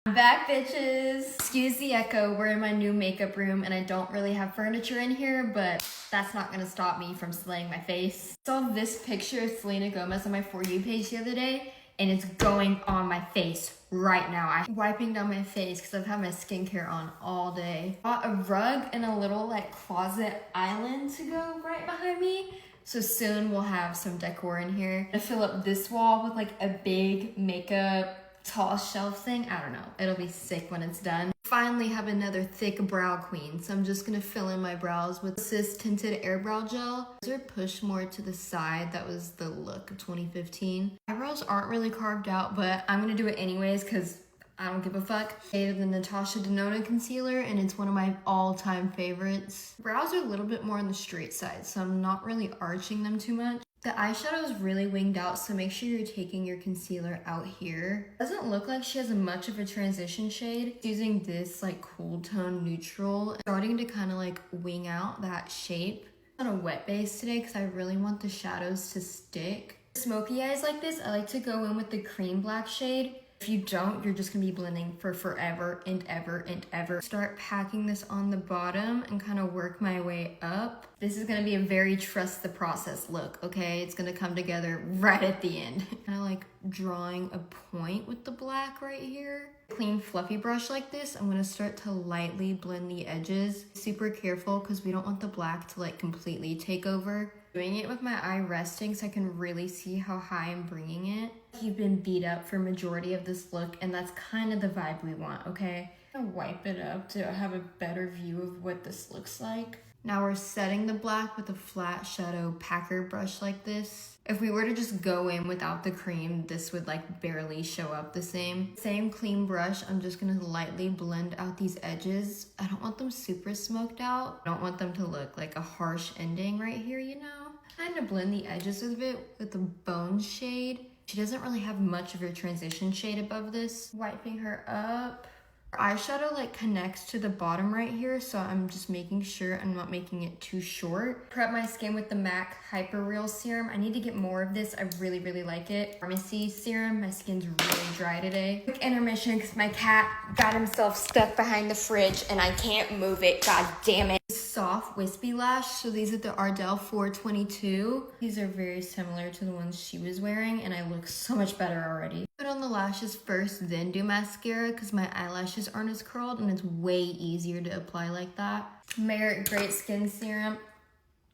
I'm back, bitches. Excuse the echo, we're in my new makeup room and I don't really have furniture in here, but that's not gonna stop me from slaying my face. I saw this picture of Selena Gomez on my For You page the other day and it's going on my face right now. I'm wiping down my face because I've had my skincare on all day. Bought a rug and a little like closet island to go right behind me. So soon we'll have some decor in here. I'm gonna fill up this wall with like a big makeup tall shelf thing. I don't know. It'll be sick when it's done. Finally have another thick brow queen. So I'm just gonna fill in my brows with this tinted air brow gel. These are pushed more to the side. That was the look of 2015. Eyebrows aren't really carved out, but I'm gonna do it anyways because I don't give a fuck. I hated the Natasha Denona concealer and it's one of my all-time favorites. Brows are a little bit more on the straight side, so I'm not really arching them too much. The eyeshadow is really winged out, so make sure you're taking your concealer out here. Doesn't look like she has much of a transition shade. Using this like cool tone neutral, starting to kind of like wing out that shape. On a wet base today because I really want the shadows to stick. Smoky eyes like this, I like to go in with the cream black shade. If you don't, you're just gonna be blending for forever and ever and ever. Start packing this on the bottom and kind of work my way up. This is gonna be a very trust the process look, okay? It's gonna come together right at the end. Kind of like drawing a point with the black right here. Clean fluffy brush like this, I'm gonna start to lightly blend the edges. Super careful because we don't want the black to like completely take over. Doing it with my eye resting so I can really see how high I'm bringing it. You've been beat up for majority of this look and that's kind of the vibe we want, okay? I'm gonna wipe it up to have a better view of what this looks like. Now we're setting the black with a flat shadow packer brush like this. If we were to just go in without the cream, this would like barely show up the same. Same clean brush, I'm just gonna lightly blend out these edges. I don't want them super smoked out. I don't want them to look like a harsh ending right here, you know? Kind of blend the edges of it with the bone shade. She doesn't really have much of a transition shade above this. Wiping her up. Her eyeshadow like connects to the bottom right here, so I'm just making sure I'm not making it too short. Prep my skin with the MAC Hyper Real Serum. I need to get more of this. I really, really like it. Pharmacy serum. My skin's really dry today. Quick intermission because my cat got himself stuck behind the fridge and I can't move it. God damn it. Soft wispy lash. So these are the Ardell 422. These are very similar to the ones she was wearing and I look so much better already. Put on the lashes first, then do mascara because my eyelashes aren't as curled and it's way easier to apply like that. Merit Great Skin Serum.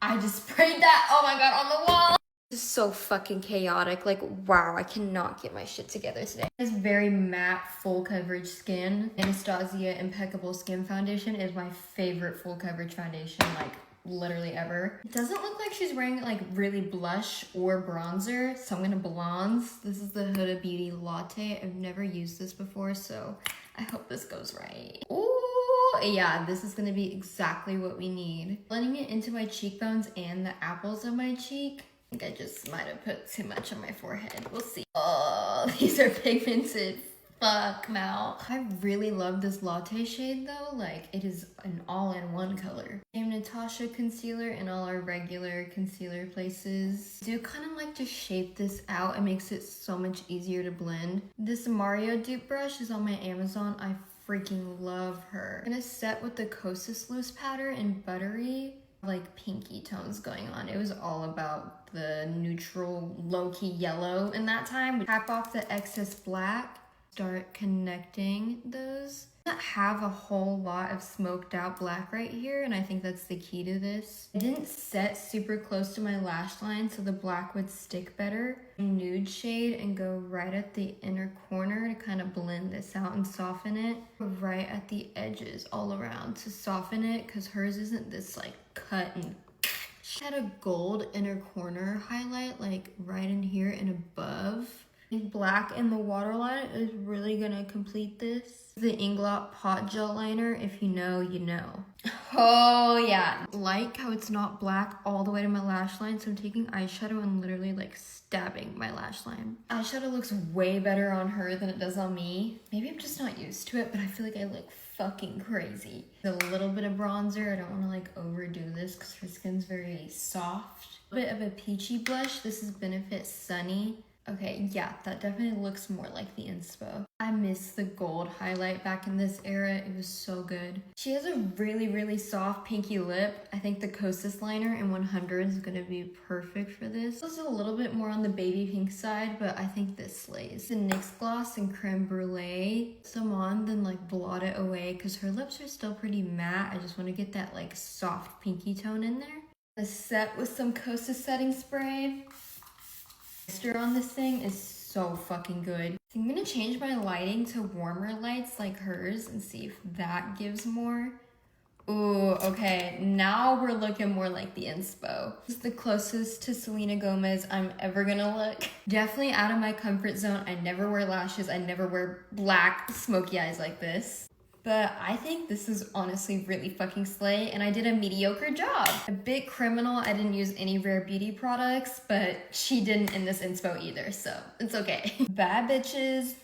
I just sprayed that, oh my god, on the wall. This is so fucking chaotic. Like, wow, I cannot get my shit together today. This very matte, full coverage skin. Anastasia Impeccable Skin Foundation is my favorite full coverage foundation, like, literally ever. It doesn't look like she's wearing, like, really blush or bronzer, so I'm gonna bronze. This is the Huda Beauty Latte. I've never used this before, so I hope this goes right. Ooh, yeah, this is gonna be exactly what we need. Blending it into my cheekbones and the apples of my cheek. I think I just might have put too much on my forehead. We'll see. Oh, these are pigmented. Fuck, Mal. I really love this latte shade though. Like, it is an all-in-one color. Same Natasha concealer in all our regular concealer places. I do kind of like to shape this out. It makes it so much easier to blend. This Mario dupe brush is on my Amazon. I freaking love her. I'm gonna set with the Kosas loose powder in Buttery. Like pinky tones going on. It was all about the neutral low-key yellow in that time. Tap off the excess black, start connecting those. I don't have a whole lot of smoked out black right here and I think that's the key to this. I didn't set super close to my lash line so the black would stick better. Nude shade and go right at the inner corner to kind of blend this out and soften it. Right at the edges all around to soften it because hers isn't this like cut and she had a gold inner corner highlight like right in here and above. Black in the waterline is really gonna complete this. The Inglot Pot Gel Liner, if you know, you know. Oh yeah. Like how it's not black all the way to my lash line, so I'm taking eyeshadow and literally like stabbing my lash line. Eyeshadow looks way better on her than it does on me. Maybe I'm just not used to it, but I feel like I look fucking crazy. A little bit of bronzer. I don't want to like overdo this because her skin's very soft. A bit of a peachy blush. This is Benefit Sunny. Okay, yeah, that definitely looks more like the inspo. I miss the gold highlight back in this era. It was so good. She has a really soft pinky lip. I think the Kosas liner in 100 is gonna be perfect for this. This is a little bit more on the baby pink side, but I think this slays. The NYX gloss in creme brulee. Some on, then like blot it away because her lips are still pretty matte. I just want to get that like soft pinky tone in there. A set with some Kosas setting spray. Texture on this thing is so fucking good. So I'm gonna change my lighting to warmer lights like hers and see if that gives more. Ooh, okay, now we're looking more like the inspo. This is the closest to Selena Gomez I'm ever gonna look. Definitely out of my comfort zone. I never wear lashes. I never wear black smoky eyes like this. But I think this is honestly really fucking slay, and I did a mediocre job. A bit criminal, I didn't use any Rare Beauty products, but she didn't in this inspo either, so it's okay. Bad bitches,